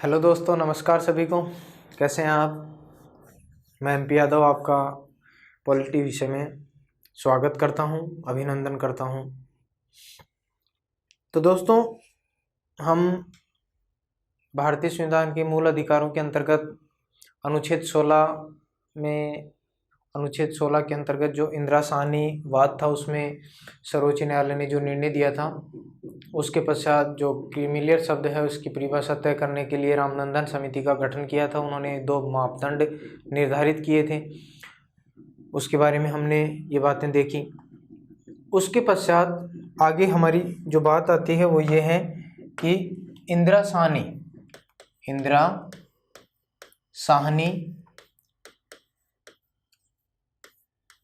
Hello दोस्तों, नमस्कार सभी को। कैसे हैं आप? मैं MP यादव आपका पॉलिटी विषय में स्वागत करता हूं, अभिनंदन करता हूं। तो दोस्तों, हम भारतीय संविधान के मूल अधिकारों के अंतर्गत अनुच्छेद 16 के अंतर्गत जो इंदिरा साहनी वाद था, उसमें सर्वोच्च न्यायालय ने जो निर्णय दिया था, उसके पश्चात जो क्रीमिलियर शब्द है उसकी परिभाषा तय करने के लिए रामनंदन समिति का गठन किया था। उन्होंने 2 मापदंड निर्धारित किए थे, उसके बारे में हमने ये बातें देखी। उसके पश्चात आगे हमारी जो बात आती है वो ये है कि इंदिरा साहनी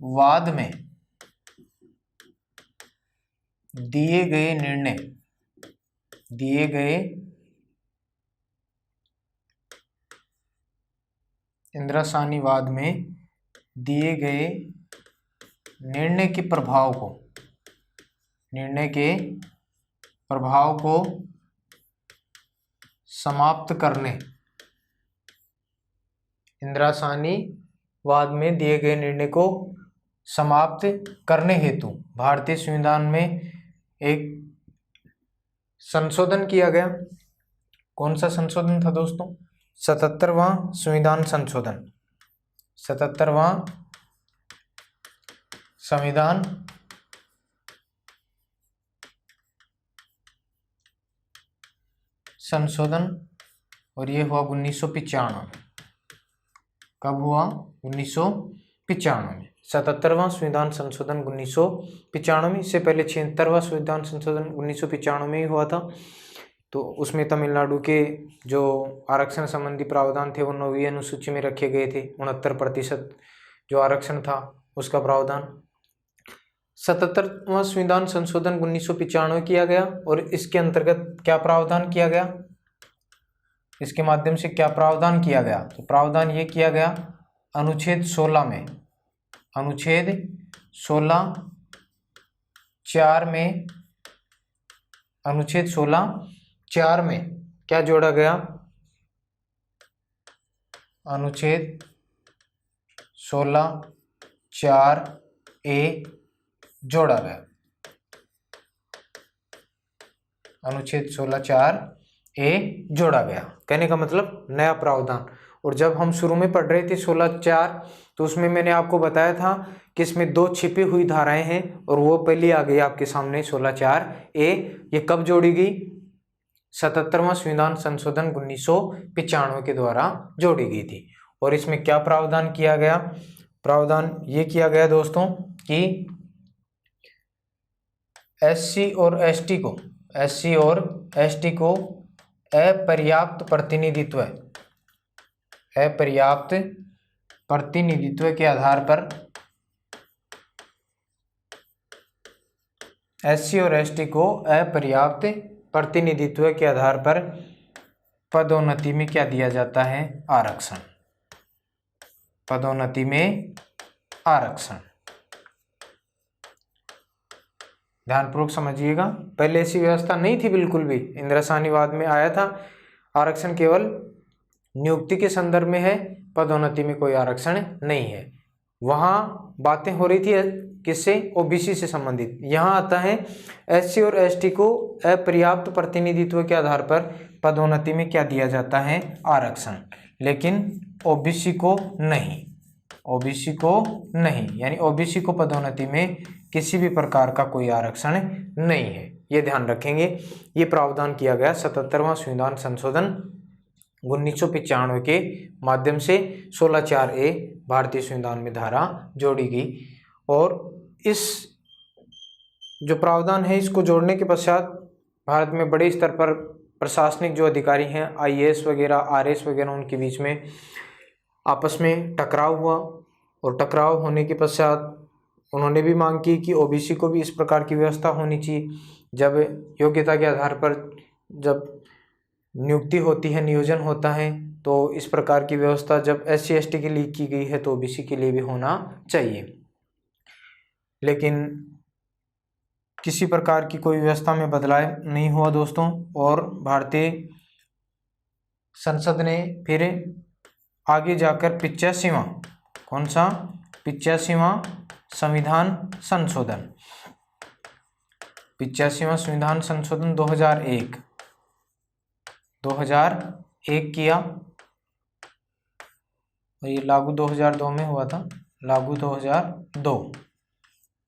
वाद में दिए गए इंदिरा साहनी वाद में दिए गए निर्णय के प्रभाव को समाप्त करने, इंदिरा साहनी वाद में दिए गए निर्णय को समाप्त करने हेतु भारतीय संविधान में एक संशोधन किया गया। कौन सा संशोधन था दोस्तों? 77वां संविधान संशोधन। 77वां संविधान संशोधन, और ये हुआ 1995। कब हुआ? 1995 में। 77वां संविधान संशोधन 1995 में। इससे पहले 76वां संविधान संशोधन 1995 में ही हुआ था। तो उसमें तमिलनाडु के जो आरक्षण संबंधी प्रावधान थे वो 9वीं अनुसूची में रखे गए थे। 69% जो आरक्षण था उसका प्रावधान। 77वां संविधान संशोधन 1995 किया गया, और इसके अंतर्गत क्या प्रावधान किया गया, इसके माध्यम से क्या प्रावधान किया गया? तो प्रावधान ये किया गया, अनुच्छेद 16 में, अनुच्छेद 16(4) में क्या जोड़ा गया? अनुच्छेद 16(4)(a) जोड़ा गया। अनुच्छेद 16(4)(a) जोड़ा गया। कहने का मतलब नया प्रावधान। और जब हम शुरू में पढ़ रहे थे 16(4), तो उसमें मैंने आपको बताया था कि इसमें 2 छिपी हुई धाराएं हैं, और वो पहली आ गई आपके सामने 16(4)(a। ये कब जोड़ी गई? 77वां संविधान संशोधन 1995 के द्वारा जोड़ी गई थी। और इसमें क्या प्रावधान किया गया? प्रावधान ये किया गया दोस्तों कि SC और ST को अपर्याप्त प्रतिनिधित्व के आधार पर, SC और ST को अपर्याप्त प्रतिनिधित्व के आधार पर पदोन्नति में क्या दिया जाता है? आरक्षण। पदोन्नति में आरक्षण। ध्यानपूर्वक समझिएगा, पहले ऐसी व्यवस्था नहीं थी बिल्कुल भी। इंदिरा साहनी वाद में आया था आरक्षण केवल नियुक्ति के संदर्भ में है, पदोन्नति में कोई आरक्षण नहीं है। वहां बातें हो रही थी किससे? OBC से संबंधित। यहाँ आता है SC और ST को अपर्याप्त प्रतिनिधित्व के आधार पर पदोन्नति में क्या दिया जाता है? आरक्षण। लेकिन OBC को नहीं, यानी OBC को पदोन्नति में किसी भी प्रकार का कोई आरक्षण नहीं है। ये ध्यान रखेंगे। ये प्रावधान किया गया 77वां संविधान संशोधन 1995 के माध्यम से 16(4)(a) भारतीय संविधान में धारा जोड़ी गई। और इस जो प्रावधान है, इसको जोड़ने के पश्चात भारत में बड़े स्तर पर प्रशासनिक जो अधिकारी हैं, IAS वगैरह, RS वगैरह, उनके बीच में आपस में टकराव हुआ। और टकराव होने के पश्चात उन्होंने भी मांग की कि OBC को भी इस प्रकार की व्यवस्था होनी चाहिए। जब योग्यता के आधार पर जब नियुक्ति होती है, नियोजन होता है, तो इस प्रकार की व्यवस्था जब SC ST के लिए की गई है तो OBC के लिए भी होना चाहिए। लेकिन किसी प्रकार की कोई व्यवस्था में बदलाव नहीं हुआ दोस्तों, और भारतीय संसद ने फिर आगे जाकर 85वां, कौन सा, 85वां संविधान संशोधन, 85वां संविधान संशोधन 2001 किया, और ये लागू 2002 में हुआ था, लागू 2002।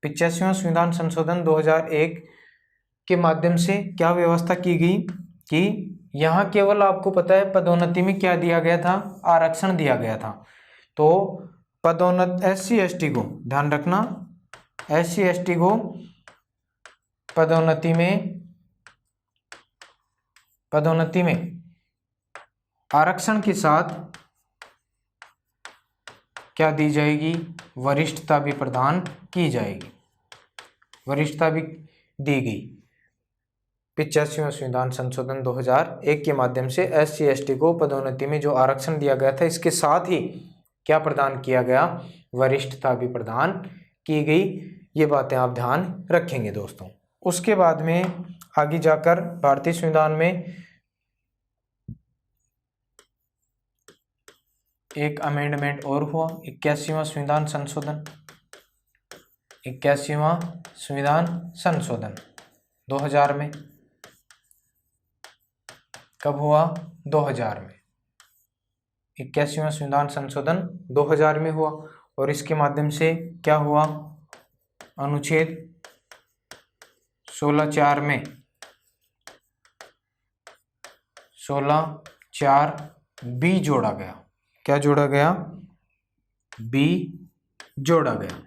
85वां संविधान संशोधन 2001 के माध्यम से क्या व्यवस्था की गई कि यहाँ केवल आपको पता है पदोन्नति में क्या दिया गया था, आरक्षण दिया गया था। तो पदोन्नति SC ST को ध्यान रखना, SC ST को पदोन्नति में आरक्षण के साथ क्या दी जाएगी, वरिष्ठता भी प्रदान की जाएगी, वरिष्ठता भी दी गई। 85वां संविधान संशोधन 2001 के माध्यम से SC ST को पदोन्नति में जो आरक्षण दिया गया था, इसके साथ ही क्या प्रदान किया गया, वरिष्ठता भी प्रदान की गई। ये बातें आप ध्यान रखेंगे दोस्तों। उसके बाद में आगे जाकर भारतीय संविधान में एक अमेंडमेंट और हुआ, 81वां संविधान संशोधन, 81वां संविधान संशोधन 2000 में। कब हुआ, 2000 में। 81वां संविधान संशोधन 2000 में हुआ, और इसके माध्यम से क्या हुआ, अनुच्छेद 16(4) में 16(4) जोड़ा गया। क्या जोड़ा गया, बी जोड़ा गया।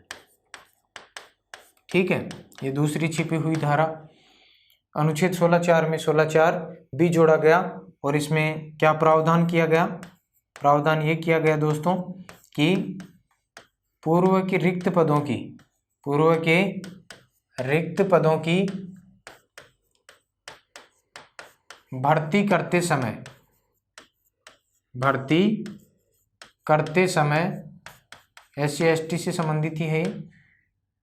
ठीक है, ये दूसरी छिपी हुई धारा, अनुच्छेद 16(4) में 16(4) जोड़ा गया, और इसमें क्या प्रावधान किया गया, प्रावधान ये किया गया दोस्तों कि पूर्व के रिक्त पदों की भर्ती करते समय SC ST से संबंधित ही है,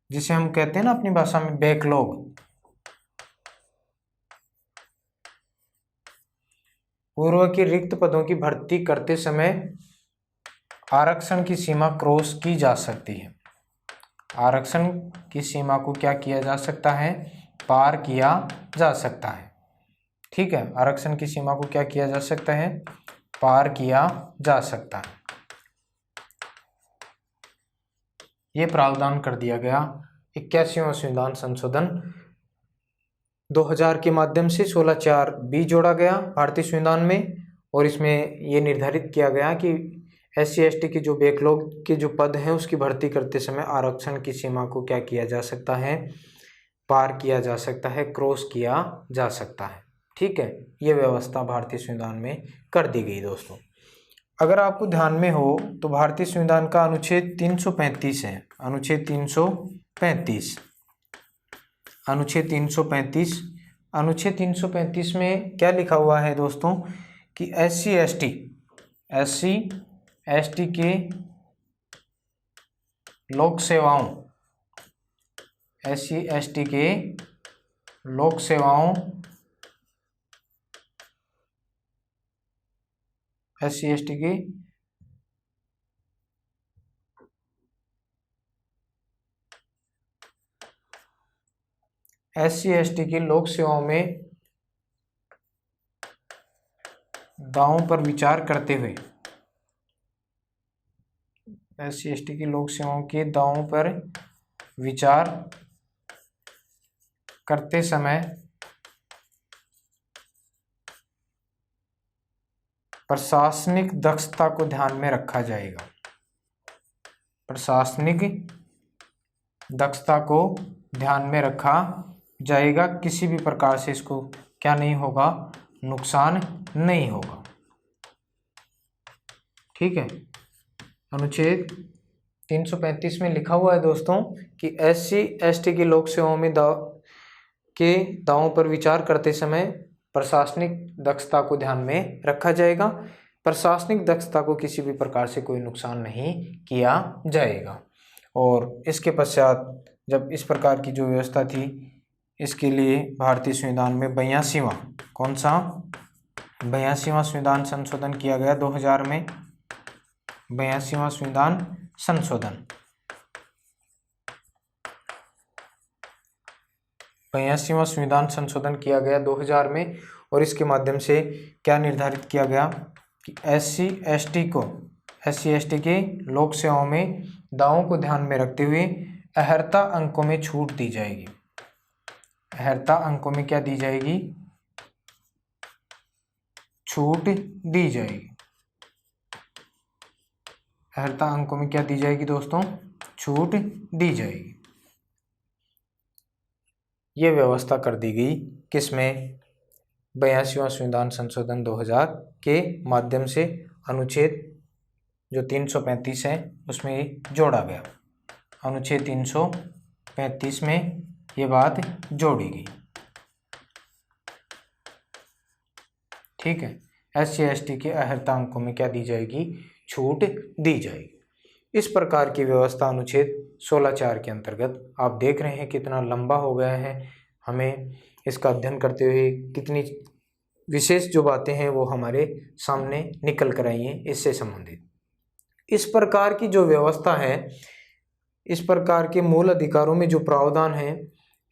जिसे हम कहते हैं ना अपनी भाषा में बैकलॉग। पूर्व के रिक्त पदों की भर्ती करते समय आरक्षण की सीमा क्रॉस की जा सकती है। आरक्षण की सीमा को क्या किया जा सकता है, पार किया जा सकता है। ठीक है, आरक्षण की सीमा को क्या किया जा सकता है, पार किया जा सकता है। ये प्रावधान कर दिया गया 81वां संविधान संशोधन 2000 के माध्यम से 16(4) जोड़ा गया भारतीय संविधान में, और इसमें ये निर्धारित किया गया कि SC ST के जो बैकलॉग के जो पद हैं उसकी भर्ती करते समय आरक्षण की सीमा को क्या किया जा सकता है, पार किया जा सकता है, क्रॉस किया जा सकता है। ठीक है, ये व्यवस्था भारतीय संविधान में कर दी गई दोस्तों। अगर आपको ध्यान में हो तो भारतीय संविधान का अनुच्छेद 335 है, अनुच्छेद 335 में क्या लिखा हुआ है दोस्तों कि SC ST के लोक सेवाओं, SC ST के लोक सेवाओं, SC ST की लोक सेवाओं में दावों पर विचार करते हुए, SC ST की लोक सेवाओं के दावों पर विचार करते समय प्रशासनिक दक्षता को ध्यान में रखा जाएगा। प्रशासनिक दक्षता को ध्यान में रखा जाएगा, किसी भी प्रकार से इसको क्या नहीं होगा, नुकसान नहीं होगा। ठीक है, अनुच्छेद 335 में लिखा हुआ है दोस्तों कि SC ST की लोक सेवाओं में दावों पर विचार करते समय प्रशासनिक दक्षता को ध्यान में रखा जाएगा। प्रशासनिक दक्षता को किसी भी प्रकार से कोई नुकसान नहीं किया जाएगा। और इसके पश्चात जब इस प्रकार की जो व्यवस्था थी, इसके लिए भारतीय संविधान में 82वां, कौन सा, 82वां संविधान संशोधन किया गया 2000 में। 82वां संविधान संशोधन, 82वां संविधान संशोधन किया गया 2000 में। और इसके माध्यम से क्या निर्धारित किया गया कि SC ST के लोक सेवाओं में दावों को ध्यान में रखते हुए अहर्ता अंकों में छूट दी जाएगी। अहर्ता अंकों में क्या दी जाएगी? छूट दी जाएगी। अहर्ता अंकों में क्या दी जाएगी दोस्तों? छूट दी जाएगी। ये व्यवस्था कर दी गई किसमें? 82वां संविधान संशोधन 2000 के माध्यम से अनुच्छेद जो 335 है उसमें ये जोड़ा गया। अनुच्छेद 335 में ये बात जोड़ी गई। ठीक है, SC ST के अहर्ता अंकों में क्या दी जाएगी? छूट दी जाएगी। इस प्रकार की व्यवस्था अनुच्छेद 16(4) के अंतर्गत आप देख रहे हैं कितना लंबा हो गया है। हमें इसका अध्ययन करते हुए कितनी विशेष जो बातें हैं वो हमारे सामने निकल कर आई हैं इससे संबंधित। इस प्रकार की जो व्यवस्था है, इस प्रकार के मूल अधिकारों में जो प्रावधान है,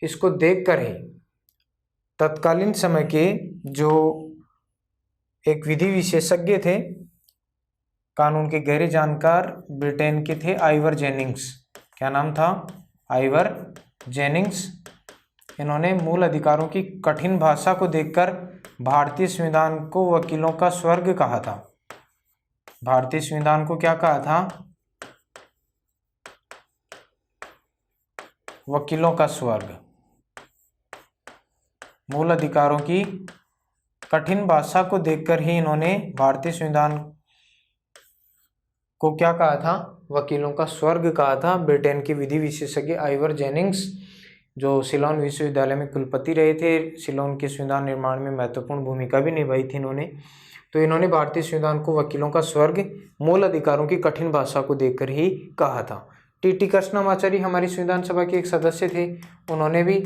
इसको देखकर ही तत्कालीन समय के जो एक विधि विशेषज्ञ थे, कानून के गहरे जानकार ब्रिटेन के थे, आइवर जेनिंग्स। क्या नाम था? Ivor Jennings. इन्होंने मूल अधिकारों की कठिन भाषा को देखकर भारतीय संविधान को वकीलों का स्वर्ग कहा था। भारतीय संविधान को क्या कहा था? वकीलों का स्वर्ग। मूल अधिकारों की कठिन भाषा को देखकर ही इन्होंने भारतीय संविधान को क्या कहा था? वकीलों का स्वर्ग कहा था। ब्रिटेन के विधि विशेषज्ञ आइवर जेनिंग्स, जो सिलोन विश्वविद्यालय में कुलपति रहे थे, सिलोन के संविधान निर्माण में महत्वपूर्ण भूमिका भी निभाई थी इन्होंने। तो इन्होंने भारतीय संविधान को वकीलों का स्वर्ग, मूल अधिकारों की कठिन भाषा को देखकर ही कहा था। टी कृष्णमाचारी हमारी संविधान सभा के एक सदस्य थे। उन्होंने भी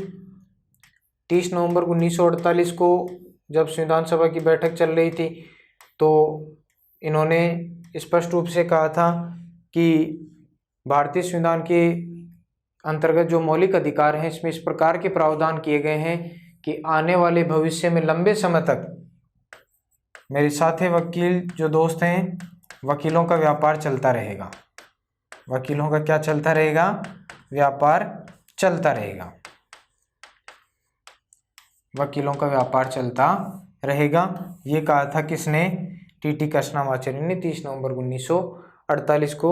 30 नवंबर 1948 को जब संविधान सभा की बैठक चल रही थी तो इन्होंने स्पष्ट रूप से कहा था कि भारतीय संविधान के अंतर्गत जो मौलिक अधिकार हैं इसमें इस प्रकार के प्रावधान किए गए हैं कि आने वाले भविष्य में लंबे समय तक मेरे साथी वकील जो दोस्त हैं, वकीलों का व्यापार चलता रहेगा। वकीलों का क्या चलता रहेगा? व्यापार चलता रहेगा। वकीलों का व्यापार चलता रहेगा। ये कहा था किसने? टी कृष्णमाचारी ने 30 नवंबर 1948 को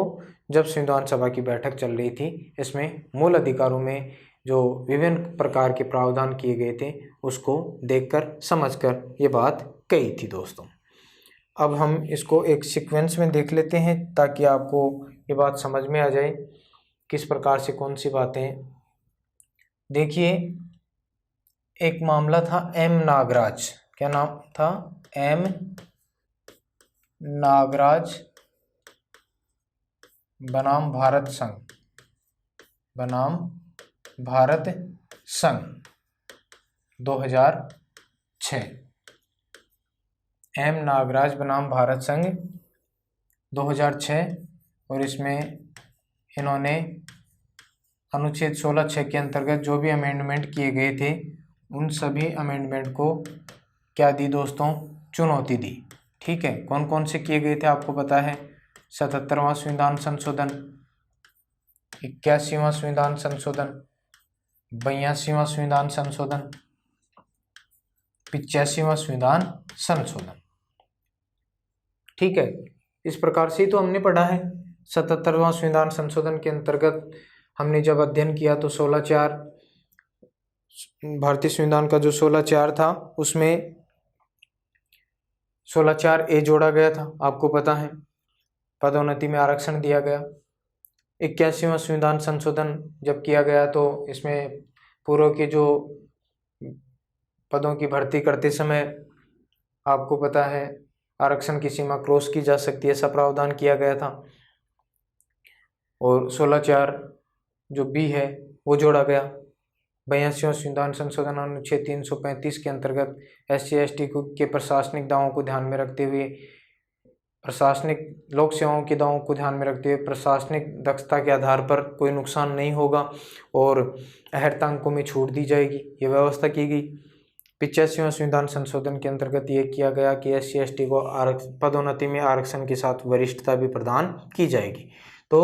जब संविधान सभा की बैठक चल रही थी। इसमें मूल अधिकारों में जो विभिन्न प्रकार के प्रावधान किए गए थे उसको देखकर समझकर ये बात कही थी दोस्तों। अब हम इसको एक सीक्वेंस में देख लेते हैं ताकि आपको ये बात समझ में आ जाए किस प्रकार से कौन सी बातें। देखिए, एक मामला था एम नागराज। क्या नाम था? एम नागराज बनाम भारत संघ, बनाम भारत संघ 2006। एम नागराज बनाम भारत संघ 2006। और इसमें इन्होंने अनुच्छेद 16(6) के अंतर्गत जो भी अमेंडमेंट किए गए थे उन सभी अमेंडमेंट को क्या दी दोस्तों? चुनौती दी। ठीक है, कौन कौन से किए गए थे आपको पता है? 77वां संविधान संशोधन, 81वां संविधान संशोधन, 82वां संविधान संशोधन, 85वां संविधान संशोधन। ठीक है, इस प्रकार से ही तो हमने पढ़ा है। 77वां संविधान संशोधन के अंतर्गत हमने जब अध्ययन किया तो 16(4) भारतीय संविधान का जो 16(4) था उसमें 16(4)A जोड़ा गया था, आपको पता है। पदोन्नति में आरक्षण दिया गया। 81वां संविधान संशोधन जब किया गया तो इसमें पूर्व के जो पदों की भर्ती करते समय आपको पता है आरक्षण की सीमा क्रॉस की जा सकती है, ऐसा प्रावधान किया गया था। और 16(4) जो B है वो जोड़ा गया। 82वां संविधान संशोधन अनुच्छेद 335 के अंतर्गत SC/ST के प्रशासनिक दावों को ध्यान में रखते हुए प्रशासनिक लोक सेवाओं के दावों को ध्यान में रखते हुए प्रशासनिक दक्षता के आधार पर कोई नुकसान नहीं होगा और अहर्ता अंकों में छूट दी जाएगी, ये व्यवस्था की गई। 85वां संविधान संशोधन के अंतर्गत ये किया गया कि SC/ST को पदोन्नति में आरक्षण के साथ वरिष्ठता भी प्रदान की जाएगी। तो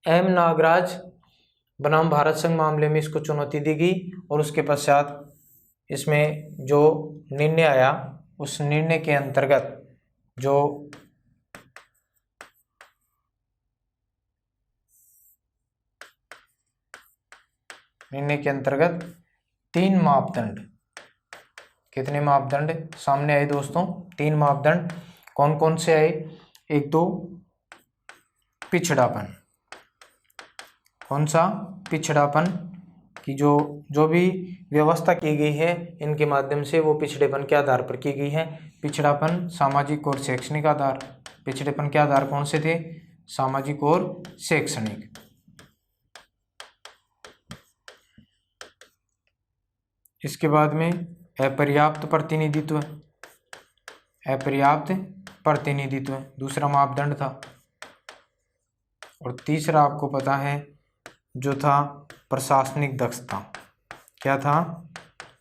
M नागराज बनाम भारत संघ मामले में इसको चुनौती दी गई और उसके पश्चात इसमें जो निर्णय आया उस निर्णय के अंतर्गत जो निर्णय के अंतर्गत 3 मापदंड, कितने मापदंड सामने आए दोस्तों? 3 मापदंड कौन कौन से आए? एक तो पिछड़ापन, कौन सा? पिछड़ापन की जो भी व्यवस्था की गई है इनके माध्यम से वो पिछड़ेपन के आधार पर की गई है। पिछड़ापन सामाजिक और शैक्षणिक आधार, पिछड़ेपन के आधार कौन से थे? सामाजिक और शैक्षणिक। इसके बाद में अपर्याप्त प्रतिनिधित्व, अपर्याप्त प्रतिनिधित्व दूसरा मापदंड था। और तीसरा आपको पता है जो था प्रशासनिक दक्षता। क्या था?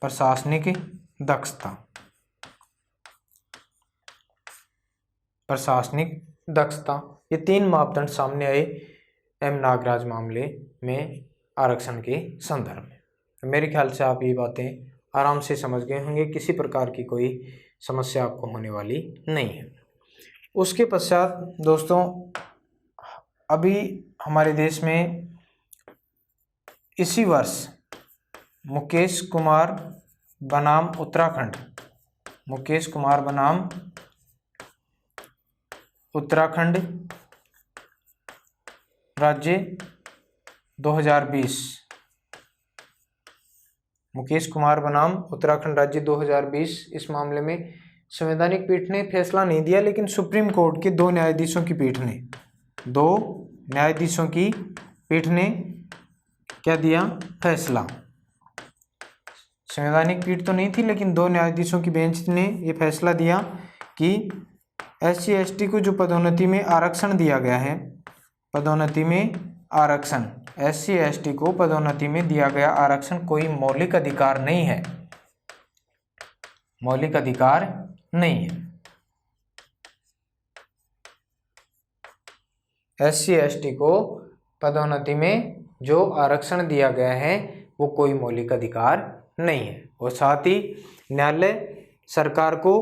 प्रशासनिक दक्षता, प्रशासनिक दक्षता। ये 3 मापदंड सामने आए M नागराज मामले में आरक्षण के संदर्भ में। तो मेरे ख्याल से आप ये बातें आराम से समझ गए होंगे, किसी प्रकार की कोई समस्या आपको होने वाली नहीं है। उसके पश्चात दोस्तों अभी हमारे देश में इसी वर्ष मुकेश कुमार बनाम उत्तराखंड, मुकेश कुमार बनाम उत्तराखंड राज्य 2020, मुकेश कुमार बनाम उत्तराखंड राज्य 2020, इस मामले में संवैधानिक पीठ ने फैसला नहीं दिया, लेकिन सुप्रीम कोर्ट के 2 न्यायाधीशों की पीठ ने, 2 न्यायाधीशों की पीठ ने क्या दिया? फैसला। संवैधानिक पीठ तो नहीं थी, लेकिन 2 न्यायाधीशों की बेंच ने ये फैसला दिया कि SC/ST को जो पदोन्नति में आरक्षण दिया गया है, पदोन्नति में आरक्षण, SC/ST को पदोन्नति में दिया गया आरक्षण कोई मौलिक अधिकार नहीं है, मौलिक अधिकार नहीं है। SC/ST को पदोन्नति में जो आरक्षण दिया गया है वो कोई मौलिक अधिकार नहीं है। और साथ ही न्यायालय सरकार को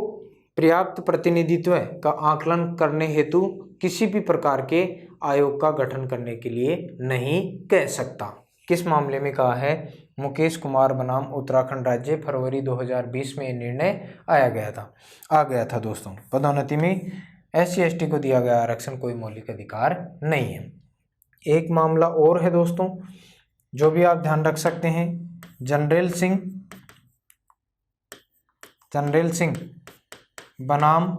पर्याप्त प्रतिनिधित्व का आकलन करने हेतु किसी भी प्रकार के आयोग का गठन करने के लिए नहीं कह सकता। किस मामले में कहा है? मुकेश कुमार बनाम उत्तराखंड राज्य, फरवरी 2020 में निर्णय आ गया था दोस्तों। पदोन्नति में SC/ST को दिया गया आरक्षण कोई मौलिक अधिकार नहीं है। एक मामला और है दोस्तों जो भी आप ध्यान रख सकते हैं, जनरल सिंह बनाम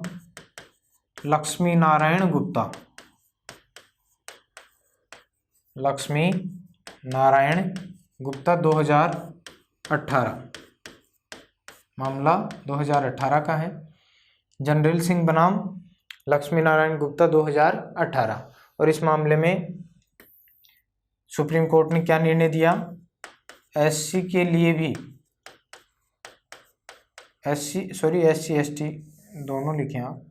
लक्ष्मी नारायण गुप्ता, लक्ष्मी नारायण गुप्ता 2018, मामला 2018 का है। जनरल सिंह बनाम लक्ष्मी नारायण गुप्ता 2018। और इस मामले में सुप्रीम कोर्ट ने क्या निर्णय दिया? SC के लिए भी, SC/ST दोनों लिखें आप,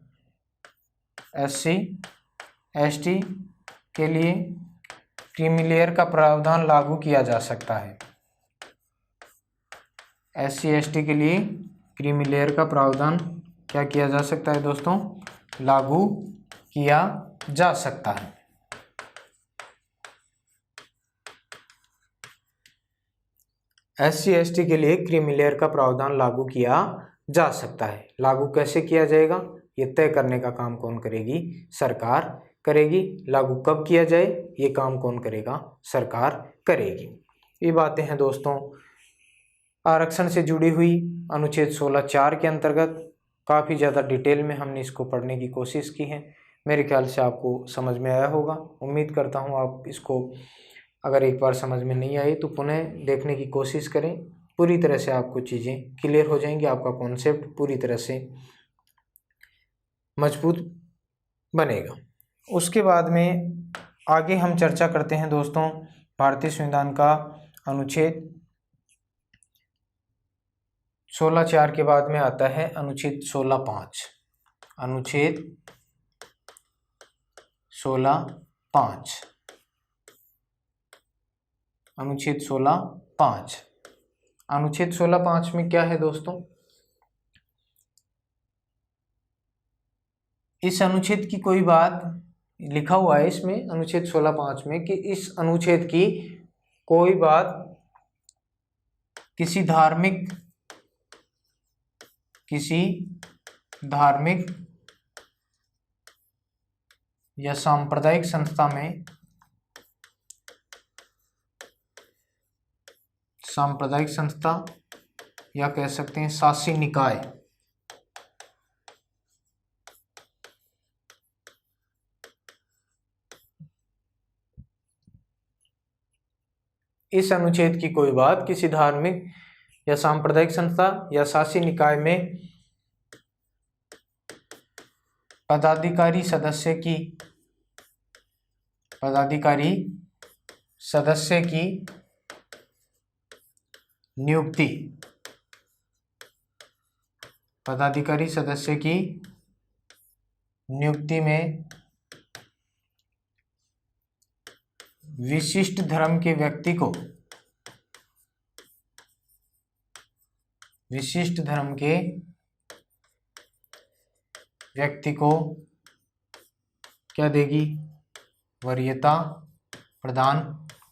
SC/ST के लिए क्रीमी लेयर का प्रावधान लागू किया जा सकता है। SC/ST के लिए क्रीमी लेयर का प्रावधान क्या किया जा सकता है दोस्तों? लागू किया जा सकता है। SC/ST के लिए क्रीमी लेयर का प्रावधान लागू किया जा सकता है। लागू कैसे किया जाएगा ये तय करने का काम कौन करेगी? सरकार करेगी। लागू कब किया जाए ये काम कौन करेगा? सरकार करेगी। ये बातें हैं दोस्तों आरक्षण से जुड़ी हुई अनुच्छेद 16(4) के अंतर्गत। काफ़ी ज़्यादा डिटेल में हमने इसको पढ़ने की कोशिश की है। मेरे ख्याल से आपको समझ में आया होगा। उम्मीद करता हूँ आप इसको अगर एक बार समझ में नहीं आई तो पुनः देखने की कोशिश करें, पूरी तरह से आपको चीज़ें क्लियर हो जाएंगी, आपका कॉन्सेप्ट पूरी तरह से मजबूत बनेगा। उसके बाद में आगे हम चर्चा करते हैं दोस्तों भारतीय संविधान का अनुच्छेद 16(4) के बाद में आता है अनुच्छेद 16(5). अनुच्छेद 16(5), अनुच्छेद 16(5). अनुच्छेद 16(5) में क्या है दोस्तों? इस अनुच्छेद की कोई बात लिखा हुआ है इसमें अनुच्छेद 16(5) में कि इस अनुच्छेद की कोई बात किसी धार्मिक या सांप्रदायिक संस्था में, सांप्रदायिक संस्था या कह सकते हैं शासी निकाय, इस अनुच्छेद की कोई बात किसी धार्मिक या सांप्रदायिक संस्था या शासी निकाय में पदाधिकारी सदस्य की नियुक्ति, पदाधिकारी सदस्य की नियुक्ति में विशिष्ट धर्म के व्यक्ति को, विशिष्ट धर्म के व्यक्ति को क्या देगी? वरीयता प्रदान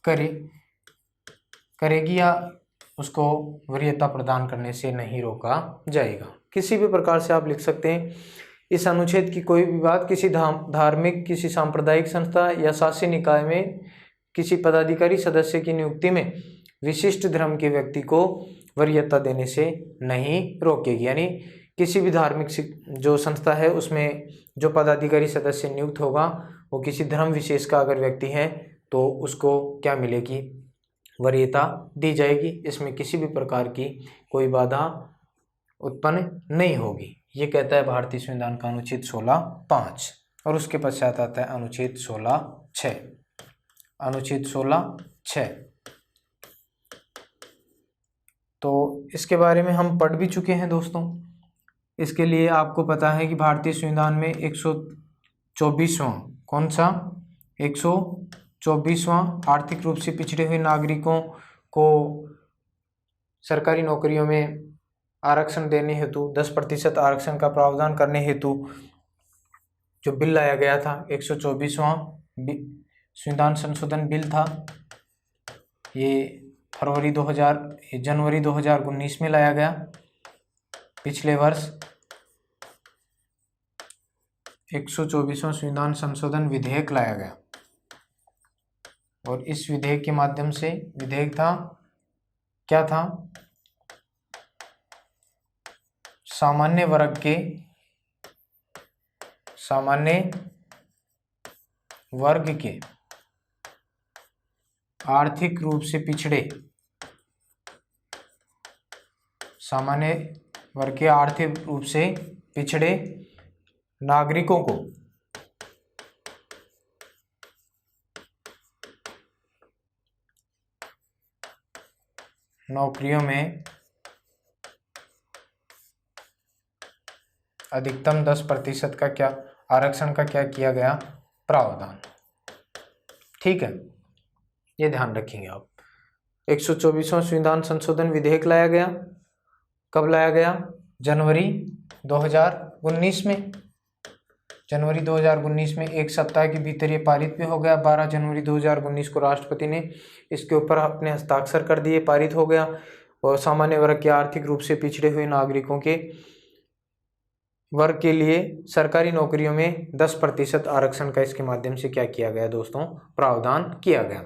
करेगी या उसको वरीयता प्रदान करने से नहीं रोका जाएगा। किसी भी प्रकार से आप लिख सकते हैं इस अनुच्छेद की कोई भी बात किसी धार्मिक, किसी सांप्रदायिक संस्था या शासी निकाय में किसी पदाधिकारी सदस्य की नियुक्ति में विशिष्ट धर्म के व्यक्ति को वरीयता देने से नहीं रोकेगी। यानी किसी भी धार्मिक जो संस्था है उसमें जो पदाधिकारी सदस्य नियुक्त होगा वो किसी धर्म विशेष का अगर व्यक्ति है तो उसको क्या मिलेगी? वरीयता दी जाएगी। इसमें किसी भी प्रकार की कोई बाधा उत्पन्न नहीं होगी। ये कहता है भारतीय संविधान का अनुच्छेद 16(5). और उसके पश्चात आता है अनुच्छेद 16(6). अनुच्छेद 16(6) तो इसके बारे में हम पढ़ भी चुके हैं दोस्तों। इसके लिए आपको पता है कि भारतीय संविधान में 124वां, कौन सा? 124वां आर्थिक रूप से पिछड़े हुए नागरिकों को सरकारी नौकरियों में आरक्षण देने हेतु 10% आरक्षण का प्रावधान करने हेतु जो बिल लाया गया था, 124वां संविधान संशोधन बिल था। ये जनवरी 2019 में लाया गया। पिछले वर्ष 124वां संविधान संशोधन विधेयक लाया गया और इस विधेयक के माध्यम से विधेयक था, क्या था? सामान्य वर्ग के आर्थिक रूप से पिछड़े, सामान्य वर्ग के आर्थिक रूप से पिछड़े नागरिकों को नौकरियों में अधिकतम 10% का क्या आरक्षण का क्या किया गया? प्रावधान। ठीक है, ये ध्यान रखेंगे आप। 124वां संविधान संशोधन विधेयक लाया गया। कब लाया गया? जनवरी 2019 में। जनवरी 2019 में एक सप्ताह के भीतर ये पारित भी हो गया। 12 जनवरी 2019 को राष्ट्रपति ने इसके ऊपर अपने हस्ताक्षर कर दिए, पारित हो गया। और सामान्य वर्ग के आर्थिक रूप से पिछड़े हुए नागरिकों के वर्ग के लिए सरकारी नौकरियों में 10% आरक्षण का इसके माध्यम से क्या किया गया दोस्तों? प्रावधान किया गया।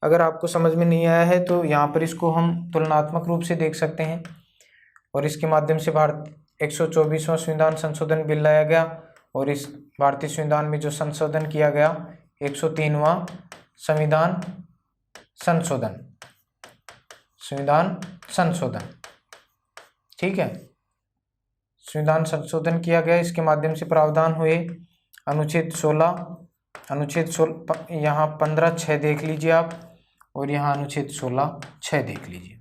अगर आपको समझ में नहीं आया है तो यहाँ पर इसको हम तुलनात्मक रूप से देख सकते हैं। और इसके माध्यम से 124वां संविधान संशोधन बिल लाया गया और इस भारतीय संविधान में जो संशोधन किया गया 103वां संविधान संशोधन, संविधान संशोधन, ठीक है। संविधान संशोधन किया गया, इसके माध्यम से प्रावधान हुए अनुच्छेद 16, अनुच्छेद 16 यहाँ 15(6) देख लीजिए आप, और यहाँ अनुच्छेद 16(6) देख लीजिए,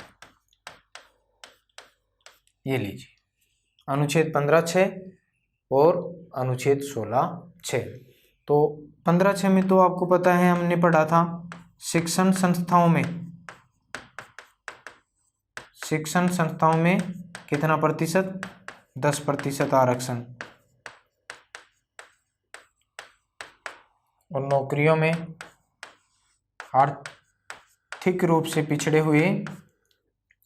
ये लीजिए अनुच्छेद 15(6) और अनुच्छेद 16(6). तो 15(6) में तो आपको पता है, हमने पढ़ा था शिक्षण संस्थाओं में, शिक्षण संस्थाओं में कितना प्रतिशत, 10% आरक्षण, और नौकरियों में आर्थिक रूप से पिछड़े हुए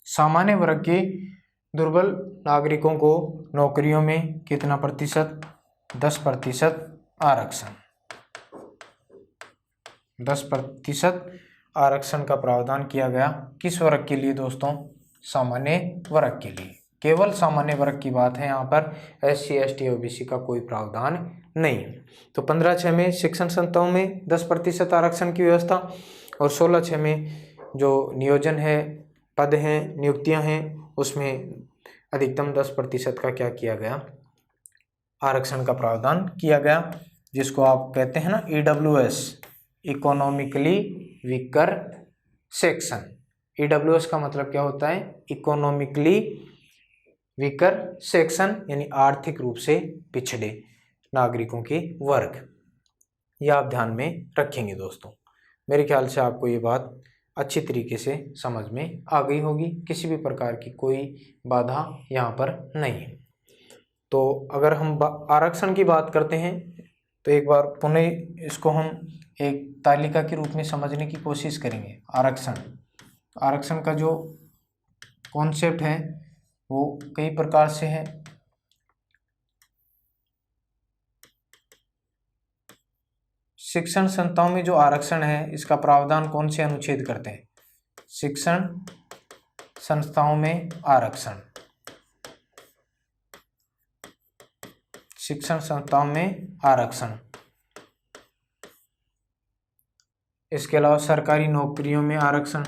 सामान्य वर्ग के दुर्बल नागरिकों को नौकरियों में कितना प्रतिशत, 10% आरक्षण, 10% आरक्षण का प्रावधान किया गया। किस वर्ग के लिए दोस्तों, सामान्य वर्ग के लिए, केवल सामान्य वर्ग की बात है यहाँ पर, SC ST OBC का कोई प्रावधान नहीं है। तो 15(6) में शिक्षण संस्थाओं में 10% आरक्षण की व्यवस्था, और 16(6) में जो नियोजन है, पद हैं, नियुक्तियां हैं, उसमें अधिकतम 10% का क्या किया गया, आरक्षण का प्रावधान किया गया, जिसको आप कहते हैं ना EWS, economically weaker section. EWS का मतलब क्या होता है, इकोनॉमिकली वीकर सेक्शन, यानी आर्थिक रूप से पिछड़े नागरिकों के वर्ग। यह आप ध्यान में रखेंगे दोस्तों। मेरे ख्याल से आपको ये बात अच्छी तरीके से समझ में आ गई होगी, किसी भी प्रकार की कोई बाधा यहाँ पर नहीं है। तो अगर हम आरक्षण की बात करते हैं, तो एक बार पुनः इसको हम एक तालिका के रूप में समझने की कोशिश करेंगे। आरक्षण का जो कॉन्सेप्ट है वो कई प्रकार से है। शिक्षण संस्थाओं में जो आरक्षण है, इसका प्रावधान कौन से अनुच्छेद करते हैं, शिक्षण संस्थाओं में आरक्षण, शिक्षण संस्थाओं में आरक्षण। इसके अलावा सरकारी नौकरियों में आरक्षण,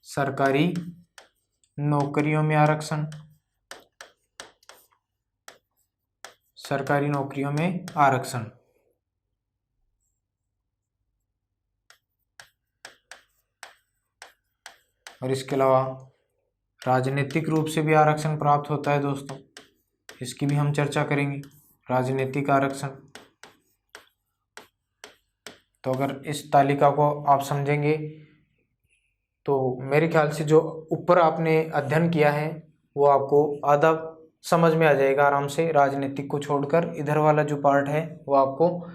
सरकारी नौकरियों में आरक्षण, सरकारी नौकरियों में आरक्षण। और इसके अलावा राजनीतिक रूप से भी आरक्षण प्राप्त होता है दोस्तों, इसकी भी हम चर्चा करेंगे, राजनीतिक आरक्षण। तो अगर इस तालिका को आप समझेंगे तो मेरे ख्याल से जो ऊपर आपने अध्ययन किया है वो आपको आधा समझ में आ जाएगा आराम से। राजनीतिक को छोड़कर इधर वाला जो पार्ट है वो आपको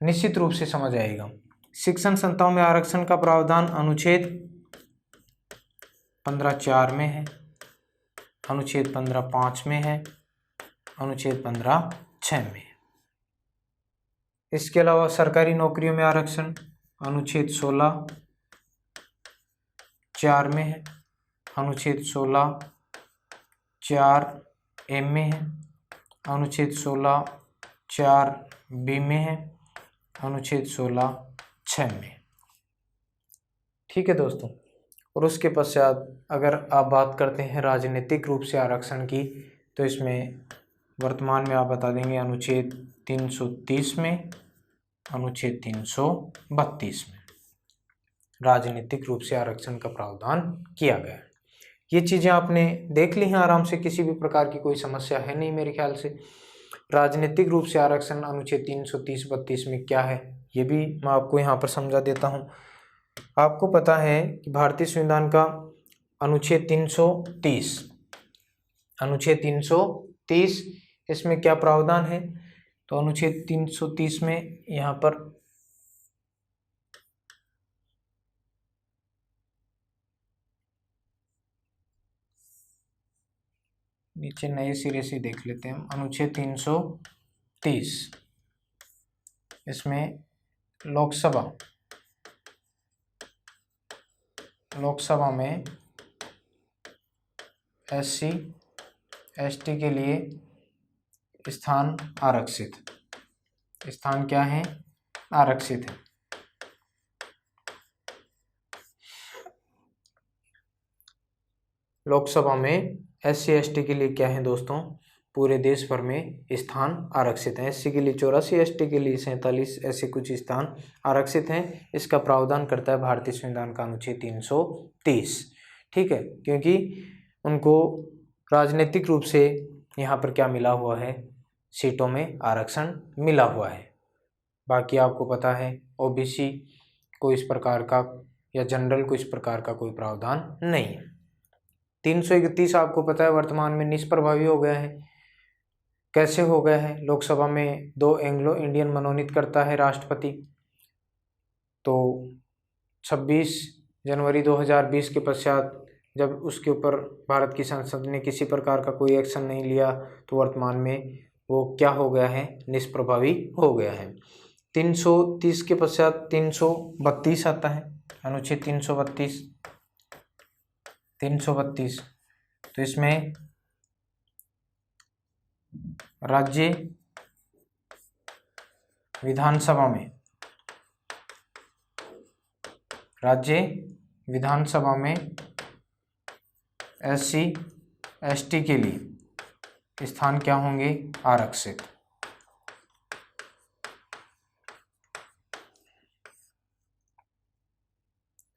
निश्चित रूप से समझ आएगा। शिक्षण संस्थाओं में आरक्षण का प्रावधान अनुच्छेद 15(4) में है, अनुच्छेद 15(5) में है, अनुच्छेद 15(6) में है। इसके अलावा सरकारी नौकरियों में आरक्षण अनुच्छेद 16(4) में है, अनुच्छेद 16(4)(m) में है, अनुच्छेद 16(4)(b) में है, अनुच्छेद 16(6) में। ठीक है दोस्तों। और उसके पश्चात अगर आप बात करते हैं राजनीतिक रूप से आरक्षण की, तो इसमें वर्तमान में आप बता देंगे अनुच्छेद 330 में, अनुच्छेद 332 में राजनीतिक रूप से आरक्षण का प्रावधान किया गया है। ये चीज़ें आपने देख ली हैं आराम से, किसी भी प्रकार की कोई समस्या है नहीं मेरे ख्याल से। राजनीतिक रूप से आरक्षण अनुच्छेद 330-32 में क्या है, ये भी मैं आपको यहाँ पर समझा देता हूँ। आपको पता है कि भारतीय संविधान का अनुच्छेद 330, अनुच्छेद 330 इसमें क्या प्रावधान है, तो अनुच्छेद 330 में यहाँ पर नीचे नए सिरे से देख लेते हैं। अनुच्छेद 330 इसमें लोकसभा में SC ST के लिए स्थान आरक्षित, स्थान क्या है, आरक्षित है। लोकसभा में SC ST के लिए क्या है दोस्तों, पूरे देश भर में स्थान आरक्षित हैं। SC के लिए 84, ST के लिए 47, ऐसे कुछ स्थान आरक्षित हैं। इसका प्रावधान करता है भारतीय संविधान का अनुच्छेद 330। ठीक है, क्योंकि उनको राजनीतिक रूप से यहाँ पर क्या मिला हुआ है, सीटों में आरक्षण मिला हुआ है। बाकी आपको पता है OBC को इस प्रकार का या जनरल को इस प्रकार का कोई प्रावधान नहीं है। 331 आपको पता है वर्तमान में निष्प्रभावी हो गया है। कैसे हो गया है, लोकसभा में 2 एंग्लो इंडियन मनोनीत करता है राष्ट्रपति, तो 26 जनवरी 2020 के पश्चात जब उसके ऊपर भारत की संसद ने किसी प्रकार का कोई एक्शन नहीं लिया तो वर्तमान में वो क्या हो गया है, निष्प्रभावी हो गया है। 330 के पश्चात 332 आता है, अनुच्छेद 332। तो इसमें राज्य विधानसभा में SC ST के लिए स्थान क्या होंगे, आरक्षित।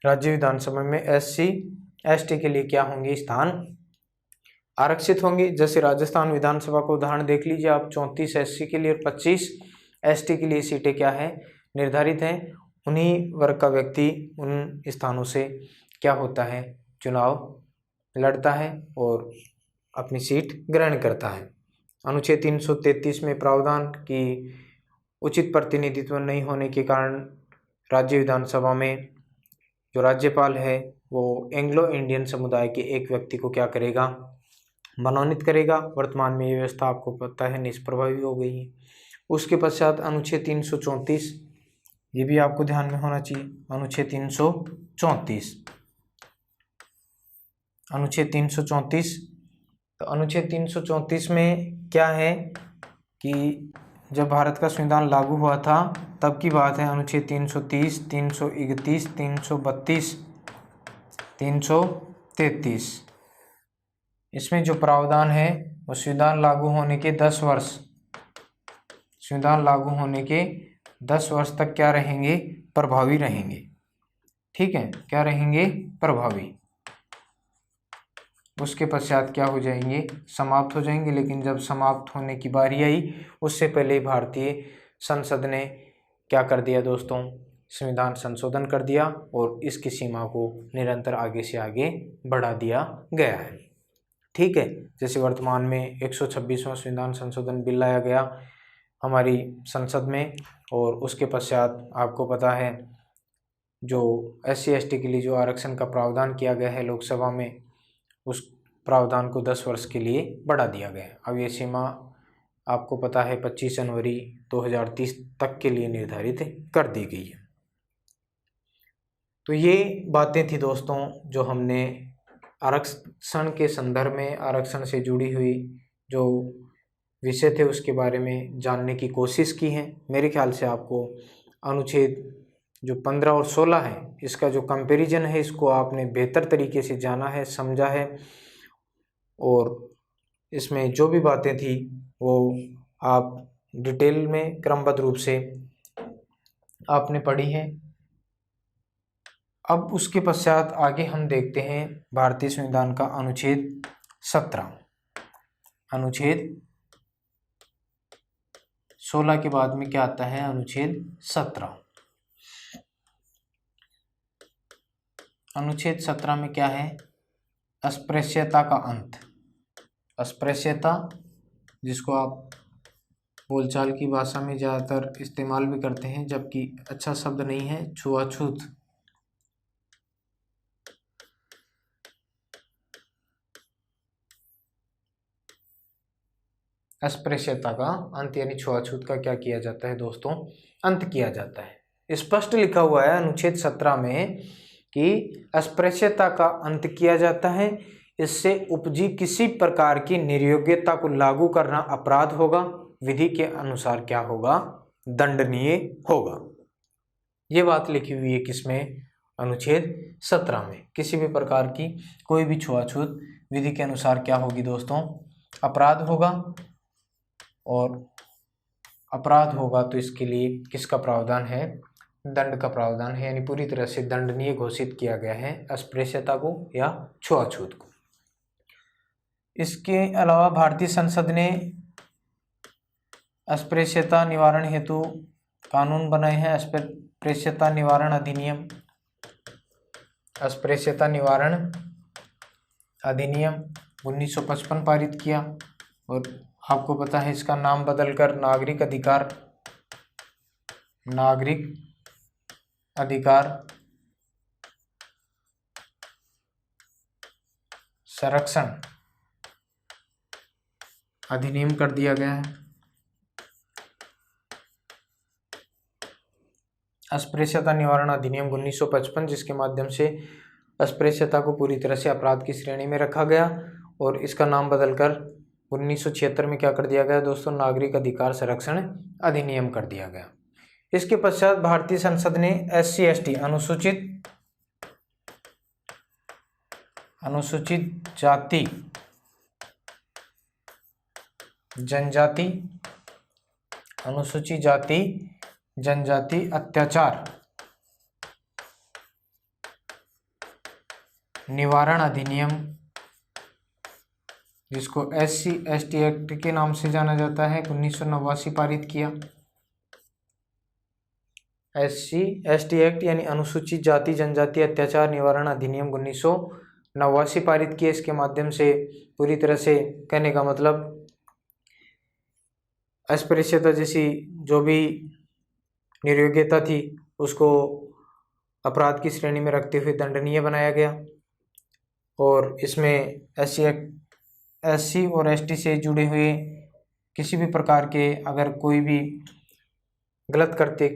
राज्य विधानसभा में SC ST के लिए क्या होंगे, स्थान आरक्षित होंगे। जैसे राजस्थान विधानसभा को उदाहरण देख लीजिए आप, 34 SC के लिए और 25 ST के लिए सीटें क्या है, निर्धारित हैं। उन्हीं वर्ग का व्यक्ति उन स्थानों से क्या होता है, चुनाव लड़ता है और अपनी सीट ग्रहण करता है। अनुच्छेद 333 में प्रावधान कि उचित प्रतिनिधित्व नहीं होने के कारण राज्य विधानसभा में जो राज्यपाल है वो एंग्लो इंडियन समुदाय के एक व्यक्ति को क्या करेगा, मनोनीत करेगा। वर्तमान में ये व्यवस्था आपको पता है निष्प्रभावी हो गई है। उसके पश्चात अनुच्छेद 334, ये भी आपको ध्यान में होना चाहिए। अनुच्छेद 334 तो अनुच्छेद 334 में क्या है कि जब भारत का संविधान लागू हुआ था तब की बात है। अनुच्छेद 330, 331, 332, 333, इसमें जो प्रावधान है वो संविधान लागू होने के 10 वर्ष तक क्या रहेंगे, प्रभावी रहेंगे। ठीक है, क्या रहेंगे, प्रभावी। उसके पश्चात क्या हो जाएंगे, समाप्त हो जाएंगे। लेकिन जब समाप्त होने की बारी आई उससे पहले भारतीय संसद ने क्या कर दिया दोस्तों, संविधान संशोधन कर दिया और इसकी सीमा को निरंतर आगे से आगे बढ़ा दिया गया है। ठीक है, जैसे वर्तमान में 126वां संविधान संशोधन बिल लाया गया हमारी संसद में, और उसके पश्चात आपको पता है जो SC ST के लिए जो आरक्षण का प्रावधान किया गया है लोकसभा में, उस प्रावधान को 10 वर्ष के लिए बढ़ा दिया गया है। अब ये सीमा आपको पता है 25 जनवरी 2030 तक के लिए निर्धारित कर दी गई है। तो ये बातें थी दोस्तों जो हमने आरक्षण के संदर्भ में, आरक्षण से जुड़ी हुई जो विषय थे उसके बारे में जानने की कोशिश की है। मेरे ख्याल से आपको अनुच्छेद जो 15 और 16 है इसका जो कंपैरिजन है इसको आपने बेहतर तरीके से जाना है, समझा है, और इसमें जो भी बातें थी वो आप डिटेल में क्रमबद्ध रूप से आपने पढ़ी है। अब उसके पश्चात आगे हम देखते हैं भारतीय संविधान का अनुच्छेद 17। अनुच्छेद 16 के बाद में क्या आता है, अनुच्छेद 17। अनुच्छेद 17 में क्या है, अस्पृश्यता का अंत। अस्पृश्यता जिसको आप बोलचाल की भाषा में ज़्यादातर इस्तेमाल भी करते हैं जबकि अच्छा शब्द नहीं है, छुआछूत। अस्पृश्यता का अंत यानी छुआछूत का क्या किया जाता है दोस्तों, अंत किया जाता है। स्पष्ट लिखा हुआ है अनुच्छेद 17 में कि अस्पृश्यता का अंत किया जाता है। इससे उपजी किसी प्रकार की निर्योग्यता को लागू करना अपराध होगा, विधि के अनुसार क्या होगा, दंडनीय होगा। ये बात लिखी हुई है किसमें? अनुच्छेद 17 में। किसी भी प्रकार की कोई भी छुआछूत विधि के अनुसार क्या होगी दोस्तों? अपराध होगा। और अपराध होगा तो इसके लिए किसका प्रावधान है? दंड का प्रावधान है, यानी पूरी तरह से दंडनीय घोषित किया गया है अस्पृश्यता को या छुआछूत को। इसके अलावा भारतीय संसद ने अस्पृश्यता निवारण हेतु कानून बनाए हैं। अस्पृश्यता निवारण अधिनियम, अस्पृश्यता निवारण अधिनियम 1955 पारित किया। और आपको पता है इसका नाम बदलकर नागरिक अधिकार संरक्षण अधिनियम कर दिया गया है। अस्पृश्यता निवारण अधिनियम 1955, जिसके माध्यम से अस्पृश्यता को पूरी तरह से अपराध की श्रेणी में रखा गया और इसका नाम बदलकर 1976 में क्या कर दिया गया दोस्तों? नागरिक अधिकार संरक्षण अधिनियम कर दिया गया। इसके पश्चात भारतीय संसद ने SC/ST अनुसूचित जाति जनजाति अनुसूचित जाति जनजाति अत्याचार निवारण अधिनियम, जिसको SC/ST एक्ट के नाम से जाना जाता है, 1989 पारित किया। SC/ST एक्ट यानी अनुसूचित जाति जनजाति अत्याचार निवारण अधिनियम 1989 पारित किया। इसके माध्यम से पूरी तरह से कहने का मतलब अस्पृश्यता जैसी जो भी निर्योग्यता थी उसको अपराध की श्रेणी में रखते हुए दंडनीय बनाया गया। और इसमें SC और ST से जुड़े हुए किसी भी प्रकार के अगर कोई भी गलत कृत्य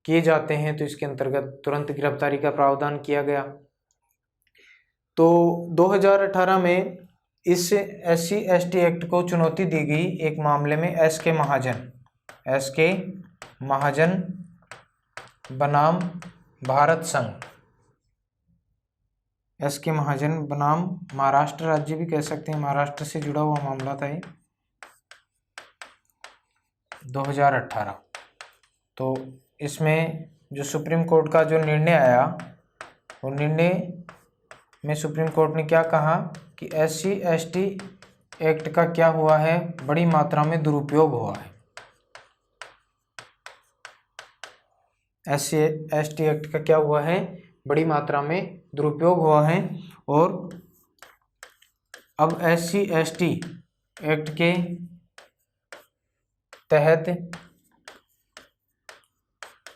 किए जाते हैं तो इसके अंतर्गत तुरंत गिरफ्तारी का प्रावधान किया गया। तो 2018 में इस SC/ST एक्ट को चुनौती दी गई एक मामले में SK महाजन बनाम भारत संघ। SK महाजन बनाम महाराष्ट्र राज्य भी कह सकते हैं, महाराष्ट्र से जुड़ा हुआ मामला था ये 2018। तो इसमें जो सुप्रीम कोर्ट का जो निर्णय आया, वो निर्णय में सुप्रीम कोर्ट ने क्या कहा कि SC/ST एक्ट का क्या हुआ है? बड़ी मात्रा में दुरुपयोग हुआ है। SC/ST एक्ट का क्या हुआ है? बड़ी मात्रा में दुरुपयोग हुआ है। और अब SC/ST एक्ट के तहत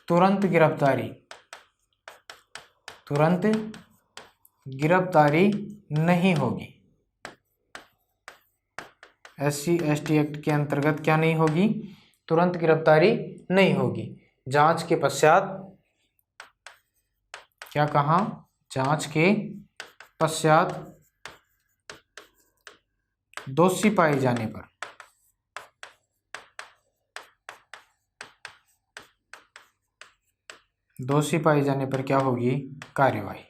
तुरंत गिरफ्तारी नहीं होगी। SC/ST एक्ट के अंतर्गत क्या नहीं होगी? तुरंत गिरफ्तारी नहीं होगी। जांच के पश्चात क्या कहा? जांच के पश्चात दोषी पाए जाने पर क्या होगी? कार्यवाही।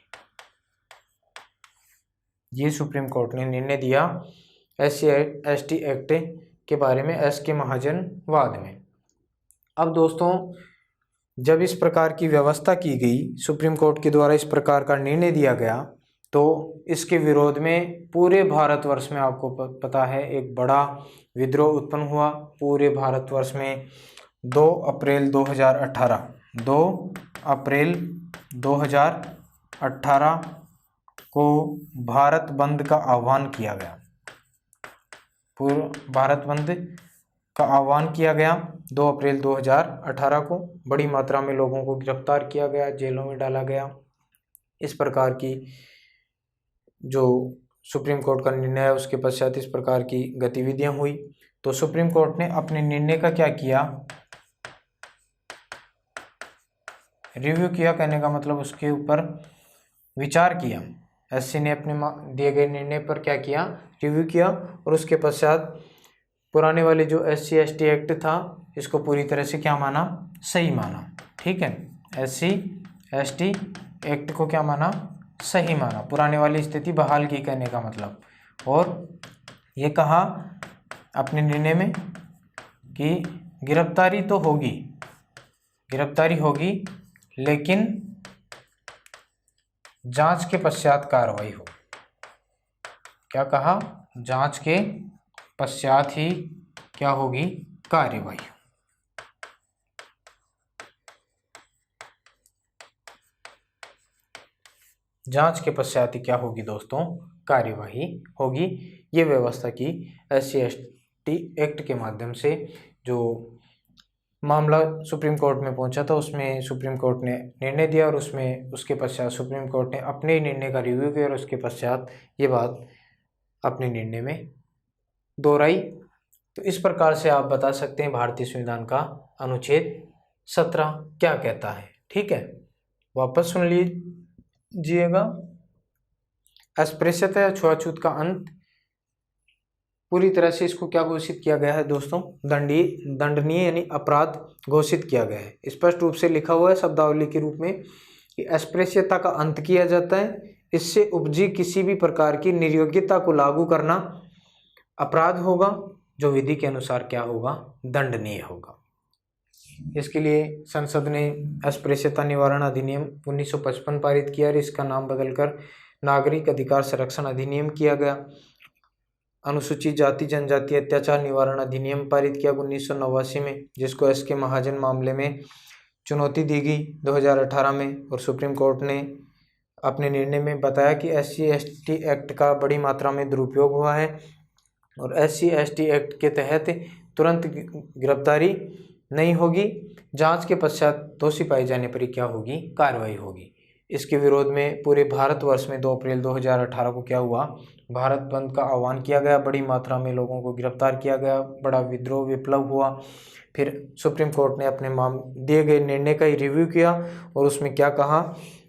ये सुप्रीम कोर्ट ने निर्णय दिया SC/ST एक्ट के बारे में SK महाजन वाद में। अब दोस्तों, जब इस प्रकार की व्यवस्था की गई, सुप्रीम कोर्ट के द्वारा इस प्रकार का निर्णय दिया गया, तो इसके विरोध में पूरे भारतवर्ष में आपको पता है एक बड़ा विद्रोह उत्पन्न हुआ। पूरे भारतवर्ष में 2 अप्रैल 2018 को भारत बंद का आह्वान किया गया। पूर्ण भारत बंद का आह्वान किया गया 2 अप्रैल 2018 को। बड़ी मात्रा में लोगों को गिरफ्तार किया गया, जेलों में डाला गया। इस प्रकार की जो सुप्रीम कोर्ट का निर्णय है उसके पश्चात इस प्रकार की गतिविधियां हुई। तो सुप्रीम कोर्ट ने अपने निर्णय का क्या किया? रिव्यू किया। कहने का मतलब उसके ऊपर विचार किया। SC ने अपने दिए गए निर्णय पर क्या किया? रिव्यू किया। और उसके पश्चात पुराने वाले जो SC/ST एक्ट था इसको पूरी तरह से क्या माना? सही माना। ठीक है, SC/ST एक्ट को क्या माना, सही माना, पुराने वाली स्थिति बहाल की कहने का मतलब। और ये कहा अपने निर्णय में कि गिरफ्तारी तो होगी, गिरफ्तारी होगी, लेकिन जांच के पश्चात कार्रवाई हो। क्या कहा, जांच के पश्चात ही क्या होगी, कार्रवाई। जांच के पश्चात ही क्या होगी दोस्तों, कार्यवाही होगी। ये व्यवस्था की SC/ST एक्ट के माध्यम से। जो मामला सुप्रीम कोर्ट में पहुंचा था उसमें सुप्रीम कोर्ट ने निर्णय दिया और उसके पश्चात सुप्रीम कोर्ट ने अपने निर्णय का रिव्यू किया और उसके पश्चात ये बात अपने निर्णय में दोहराई। तो इस प्रकार से आप बता सकते हैं भारतीय संविधान का अनुच्छेद 17 क्या कहता है। ठीक है, वापस सुन लीजिएगा। अस्पृश्यता या छुआछूत का अंत, पूरी तरह से इसको क्या घोषित किया गया है दोस्तों, दंडनीय यानी अपराध घोषित किया गया है। स्पष्ट रूप से लिखा हुआ है शब्दावली के रूप में कि अस्पृश्यता का अंत किया जाता है, इससे उपजी किसी भी प्रकार की निर्योग्यता को लागू करना अपराध होगा, जो विधि के अनुसार क्या होगा, दंडनीय होगा। इसके लिए संसद ने अस्पृश्यता निवारण अधिनियम 1955 पारित किया और इसका नाम बदलकर नागरिक अधिकार संरक्षण अधिनियम किया गया। अनुसूचित जाति जनजाति अत्याचार निवारण अधिनियम पारित किया 1989 में, जिसको SK महाजन मामले में चुनौती दी गई 2018 में। और सुप्रीम कोर्ट ने अपने निर्णय में बताया कि SC/ST एक्ट का बड़ी मात्रा में दुरुपयोग हुआ है और SC/ST एक्ट के तहत तुरंत गिरफ्तारी नहीं होगी, जांच के पश्चात दोषी पाए जाने पर क्या होगी, कार्रवाई होगी। इसके विरोध में पूरे भारतवर्ष में 2 अप्रैल 2018 को क्या हुआ, भारत बंद का आह्वान किया गया, बड़ी मात्रा में लोगों को गिरफ्तार किया गया, बड़ा विद्रोह विप्लव हुआ। फिर सुप्रीम कोर्ट ने अपने दिए गए निर्णय का ही रिव्यू किया और उसमें क्या कहा,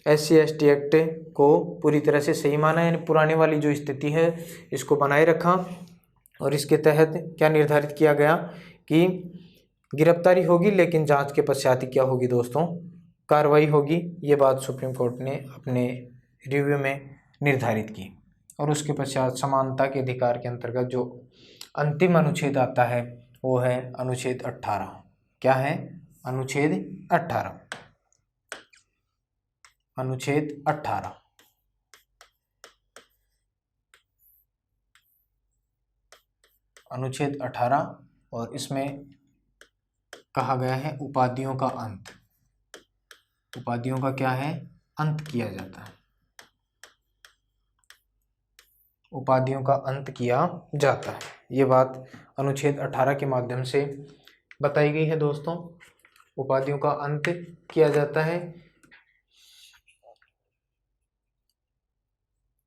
SC/ST एक्ट को पूरी तरह से सही माना, यानी पुराने वाली जो स्थिति है इसको बनाए रखा और इसके तहत क्या निर्धारित किया गया कि गिरफ्तारी होगी, लेकिन जांच के पश्चात ही क्या होगी दोस्तों, कार्रवाई होगी। ये बात सुप्रीम कोर्ट ने अपने रिव्यू में निर्धारित की। और उसके पश्चात समानता के अधिकार के अंतर्गत जो अंतिम अनुच्छेद आता है वो है अनुच्छेद 18। क्या है, अनुच्छेद 18। अनुच्छेद 18 अनुच्छेद 18 और इसमें कहा गया है उपाधियों का अंत। उपाधियों का क्या है, अंत किया जाता है, उपाधियों का अंत किया जाता है। ये बात अनुच्छेद 18 के माध्यम से बताई गई है दोस्तों, उपाधियों का अंत किया जाता है।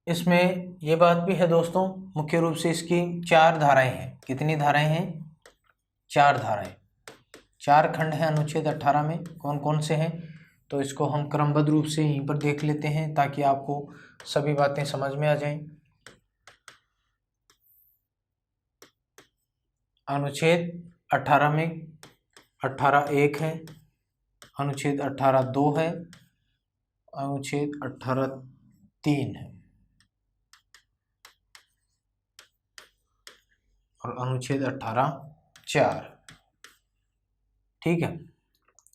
इसमें ये बात भी है दोस्तों, मुख्य रूप से इसकी 4 धाराएं हैं। कितनी धाराएं हैं, 4 धाराएं, 4 खंड हैं अनुच्छेद 18 में। कौन कौन से हैं, तो इसको हम क्रमबद्ध रूप से यहीं पर देख लेते हैं ताकि आपको सभी बातें समझ में आ जाएं। अनुच्छेद 18 में 18(1) है, अनुच्छेद 18(2) है, अनुच्छेद 18(3) है और अनुच्छेद 18(4). ठीक है,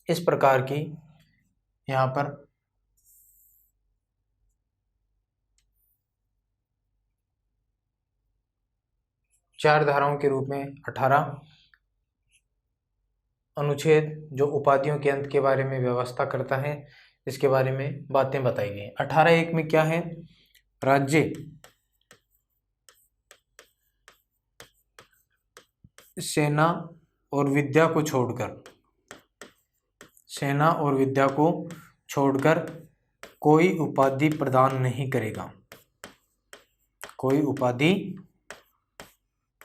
इस प्रकार की यहाँ पर चार धाराओं के रूप में 18 अनुच्छेद जो उपाधियों के अंत के बारे में व्यवस्था करता है, इसके बारे में बातें बताई गई। 18(1) में क्या है, राज्य सेना और विद्या को छोड़कर कोई उपाधि प्रदान नहीं करेगा, कोई उपाधि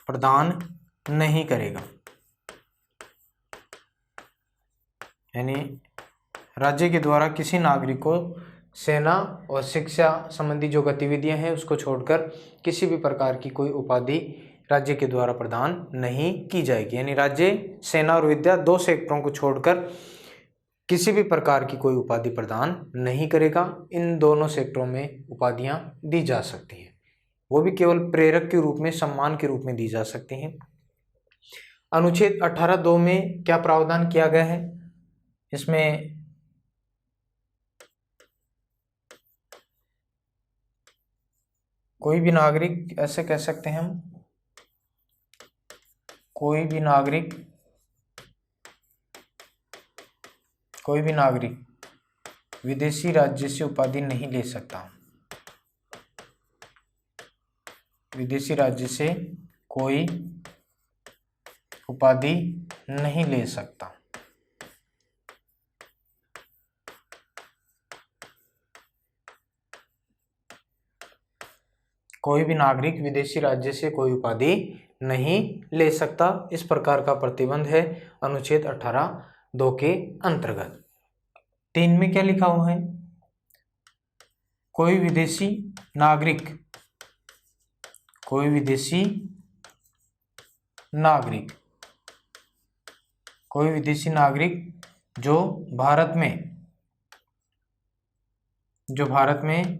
प्रदान नहीं करेगा। यानी राज्य के द्वारा किसी नागरिक को सेना और शिक्षा संबंधी जो गतिविधियां हैं उसको छोड़कर किसी भी प्रकार की कोई उपाधि राज्य के द्वारा प्रदान नहीं की जाएगी। यानी राज्य, सेना और विद्या 2 सेक्टरों को छोड़कर किसी भी प्रकार की कोई उपाधि प्रदान नहीं करेगा। इन दोनों सेक्टरों में उपाधियां दी जा सकती हैं, वो भी केवल प्रेरक के रूप में, सम्मान के रूप में दी जा सकती हैं। अनुच्छेद 18(2) में क्या प्रावधान किया गया है? इसमें कोई भी नागरिक, ऐसे कह सकते हैं हम, कोई भी नागरिक विदेशी राज्य से उपाधि नहीं ले सकता। विदेशी राज्य से कोई उपाधि नहीं ले सकता। कोई भी नागरिक विदेशी राज्य से कोई उपाधि नहीं ले सकता। इस प्रकार का प्रतिबंध है अनुच्छेद 18(2) के अंतर्गत। 3 में क्या लिखा हुआ है? कोई विदेशी नागरिक जो भारत में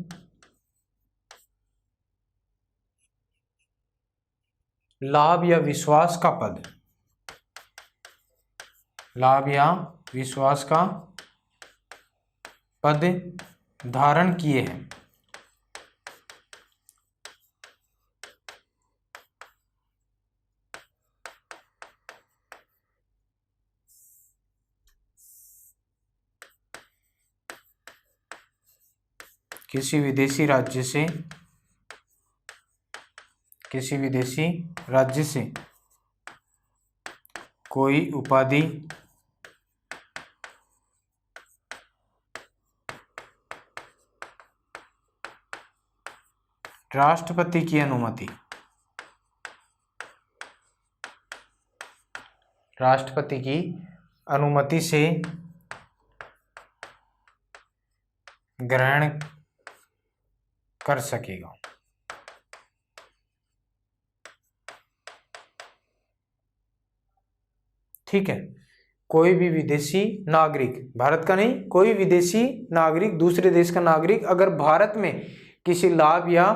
लाभ या विश्वास का पद धारण किए हैं, किसी विदेशी राज्य से कोई उपाधि राष्ट्रपति की अनुमति से ग्रहण कर सकेगा। ठीक है। कोई भी विदेशी नागरिक, भारत का नहीं, कोई विदेशी नागरिक, दूसरे देश का नागरिक अगर भारत में किसी लाभ या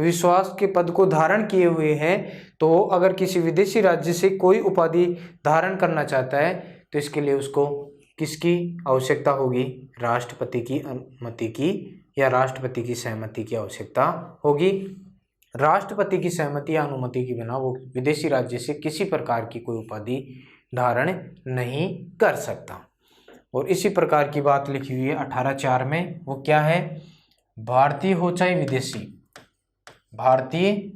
विश्वास के पद को धारण किए हुए हैं, तो अगर किसी विदेशी राज्य से कोई उपाधि धारण करना चाहता है तो इसके लिए उसको किसकी आवश्यकता होगी? राष्ट्रपति की अनुमति की या राष्ट्रपति की सहमति की आवश्यकता होगी। राष्ट्रपति की सहमति या अनुमति के बिना वो विदेशी राज्य से किसी प्रकार की कोई उपाधि धारण नहीं कर सकता। और इसी प्रकार की बात लिखी हुई है 18(4) में, वो क्या है? भारतीय हो चाहे विदेशी, भारतीय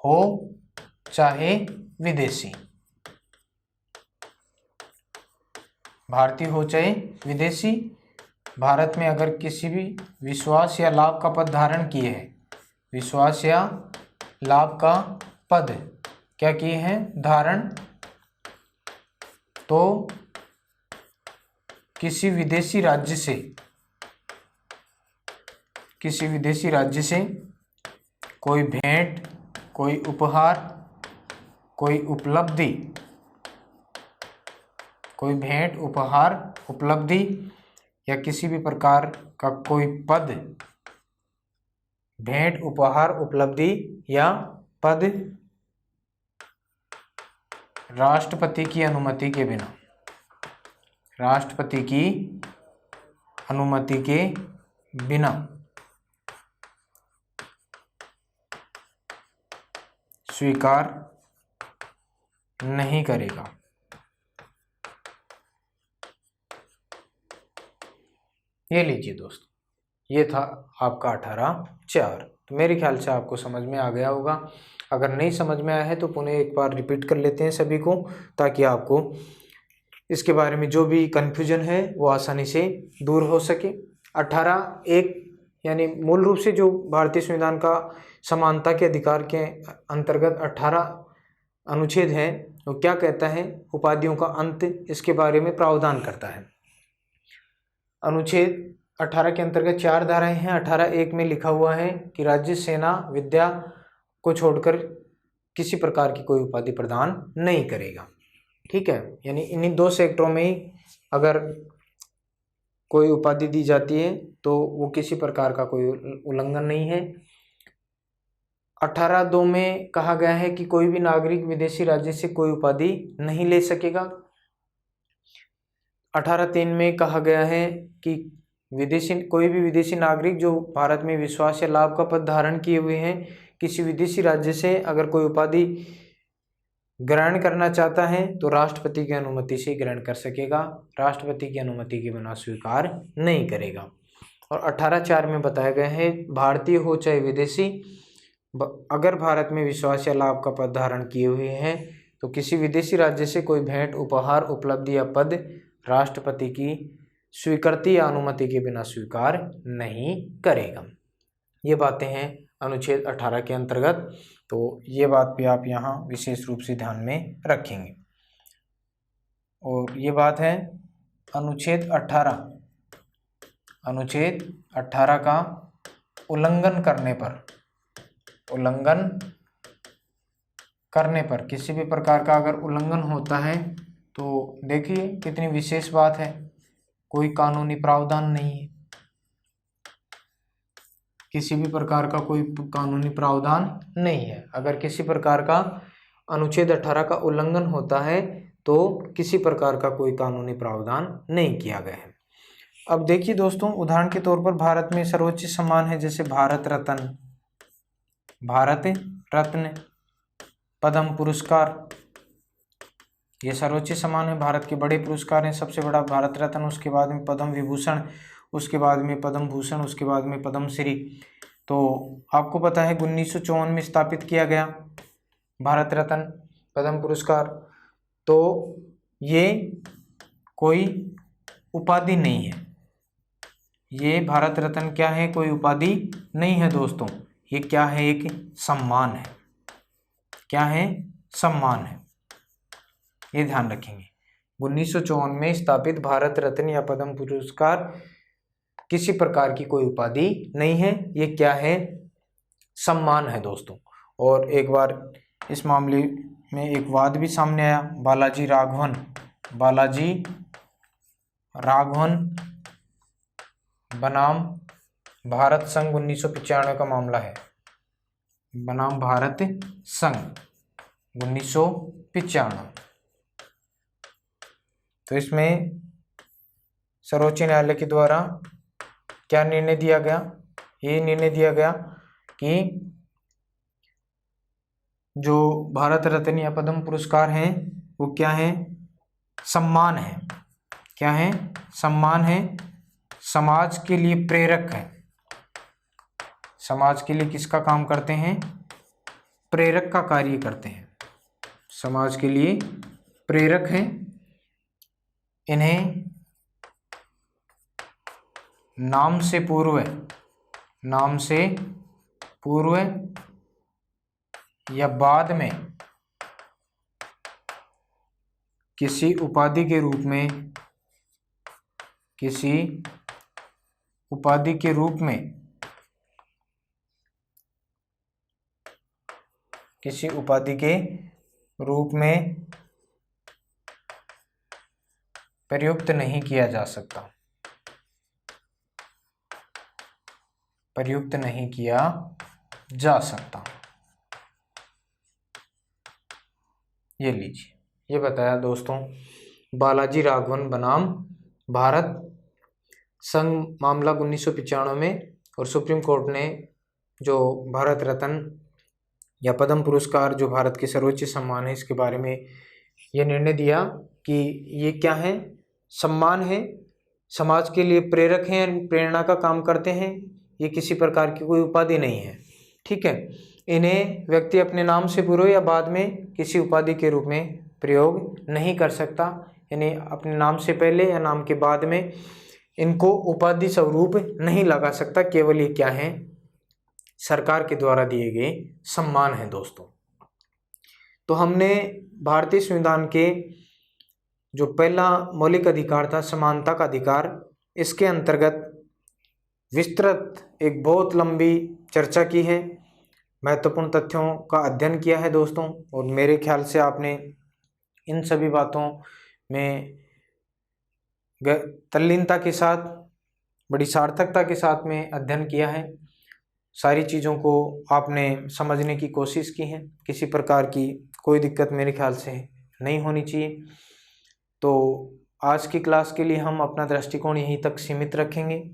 हो चाहे विदेशी, भारतीय हो चाहे विदेशी, भारत में अगर किसी भी विश्वास या लाभ का पद धारण किए हैं, विश्वास या लाभ का पद क्या किए हैं? धारण, तो किसी विदेशी राज्य से कोई भेंट, कोई उपहार, कोई उपलब्धि, कोई भेंट, उपहार, उपलब्धि या किसी भी प्रकार का कोई पद, भेंट, उपहार, उपलब्धि या पद राष्ट्रपति की अनुमति के बिना, राष्ट्रपति की अनुमति के बिना स्वीकार नहीं करेगा। ये लीजिए दोस्तों, ये था आपका 18(4). तो मेरे ख्याल से आपको समझ में आ गया होगा। अगर नहीं समझ में आया है तो पुनः एक बार रिपीट कर लेते हैं सभी को, ताकि आपको इसके बारे में जो भी कन्फ्यूजन है वो आसानी से दूर हो सके। 18(1) यानी मूल रूप से जो भारतीय संविधान का समानता के अधिकार के अंतर्गत 18 अनुच्छेद है, वो क्या कहता है? उपाधियों का अंत, इसके बारे में प्रावधान करता है। अनुच्छेद 18 के अंतर्गत 4 धाराएं हैं। 18(1) में लिखा हुआ है कि राज्य, सेना, विद्या को छोड़कर किसी प्रकार की कोई उपाधि प्रदान नहीं करेगा। ठीक है, यानी इन्हीं 2 सेक्टरों में ही अगर कोई उपाधि दी जाती है तो वो किसी प्रकार का कोई उल्लंघन नहीं है। 18(2) में कहा गया है कि कोई भी नागरिक विदेशी राज्य से कोई उपाधि नहीं ले सकेगा। 18(3) में कहा गया है कि कोई भी विदेशी नागरिक जो भारत में विश्वास या लाभ का पद धारण किए हुए हैं, किसी विदेशी राज्य से अगर कोई उपाधि ग्रहण करना चाहता है तो राष्ट्रपति की अनुमति से ग्रहण कर सकेगा, राष्ट्रपति की अनुमति के बिना स्वीकार नहीं करेगा। और 18(4) में बताया गया है भारतीय हो चाहे विदेशी, अगर भारत में विश्वास या लाभ का पद धारण किए हुए हैं तो किसी विदेशी राज्य से कोई भेंट, उपहार, उपलब्धि या पद राष्ट्रपति की स्वीकृति या अनुमति के बिना स्वीकार नहीं करेगा। ये बातें हैं अनुच्छेद 18 के अंतर्गत, तो ये बात भी आप यहाँ विशेष रूप से ध्यान में रखेंगे। और ये बात है अनुच्छेद 18 का उल्लंघन करने पर किसी भी प्रकार का अगर उल्लंघन होता है तो देखिए कितनी विशेष बात है, कोई कानूनी प्रावधान नहीं है, किसी भी प्रकार का कोई कानूनी प्रावधान नहीं है। अगर किसी प्रकार का अनुच्छेद 18 का उल्लंघन होता है तो किसी प्रकार का कोई कानूनी प्रावधान नहीं किया गया है। अब देखिए दोस्तों, उदाहरण के तौर पर भारत में सर्वोच्च सम्मान है जैसे भारत रत्न, पद्म पुरस्कार, ये सर्वोच्च सम्मान है, भारत के बड़े पुरस्कार हैं। सबसे बड़ा भारत रत्न, उसके बाद में पद्म विभूषण, उसके बाद में पद्म भूषण, उसके बाद में पद्मश्री। तो आपको पता है 1954 में स्थापित किया गया भारत रत्न, पद्म पुरस्कार। तो ये कोई उपाधि नहीं है, ये भारत रत्न क्या है, कोई उपाधि नहीं है दोस्तों, ये क्या है, एक सम्मान है। क्या है? सम्मान है, ये ध्यान रखेंगे। 1954 में स्थापित भारत रत्न या पद्म पुरस्कार किसी प्रकार की कोई उपाधि नहीं है, ये क्या है, सम्मान है दोस्तों। और एक बार इस मामले में एक वाद भी सामने आया, बालाजी राघवन बनाम भारत संघ 1995 का मामला है, बनाम भारत संघ 1995। तो इसमें सर्वोच्च न्यायालय के द्वारा क्या निर्णय दिया गया, ये निर्णय दिया गया कि जो भारत रत्न या पद्म पुरस्कार हैं वो क्या है, सम्मान है। क्या है? सम्मान है, समाज के लिए प्रेरक है। समाज के लिए किसका काम करते हैं? प्रेरक का कार्य करते हैं, समाज के लिए प्रेरक हैं। इन्हें नाम से पूर्व या बाद में किसी उपाधि के रूप में प्रयुक्त नहीं किया जा सकता, प्रयुक्त नहीं किया जा सकता। ये लीजिए, ये बताया दोस्तों बालाजी राघवन बनाम भारत संघ मामला 1995 में। और सुप्रीम कोर्ट ने जो भारत रत्न या पद्म पुरस्कार जो भारत के सर्वोच्च सम्मान है, इसके बारे में ये निर्णय दिया कि ये क्या है, सम्मान है, समाज के लिए प्रेरक हैं, प्रेरणा का काम करते हैं, ये किसी प्रकार की कोई उपाधि नहीं है। ठीक है, इन्हें व्यक्ति अपने नाम से पूर्व या बाद में किसी उपाधि के रूप में प्रयोग नहीं कर सकता, यानी अपने नाम से पहले या नाम के बाद में इनको उपाधि स्वरूप नहीं लगा सकता। केवल ये क्या है, सरकार के द्वारा दिए गए सम्मान है दोस्तों। तो हमने भारतीय संविधान के जो पहला मौलिक अधिकार था, समानता का अधिकार, इसके अंतर्गत विस्तृत एक बहुत लंबी चर्चा की है, महत्वपूर्ण तथ्यों का अध्ययन किया है दोस्तों। और मेरे ख्याल से आपने इन सभी बातों में तल्लीनता के साथ, बड़ी सार्थकता के साथ में अध्ययन किया है। सारी चीज़ों को आपने समझने की कोशिश की है। किसी प्रकार की कोई दिक्कत मेरे ख्याल से नहीं होनी चाहिए। तो आज की क्लास के लिए हम अपना दृष्टिकोण यहीं तक सीमित रखेंगे।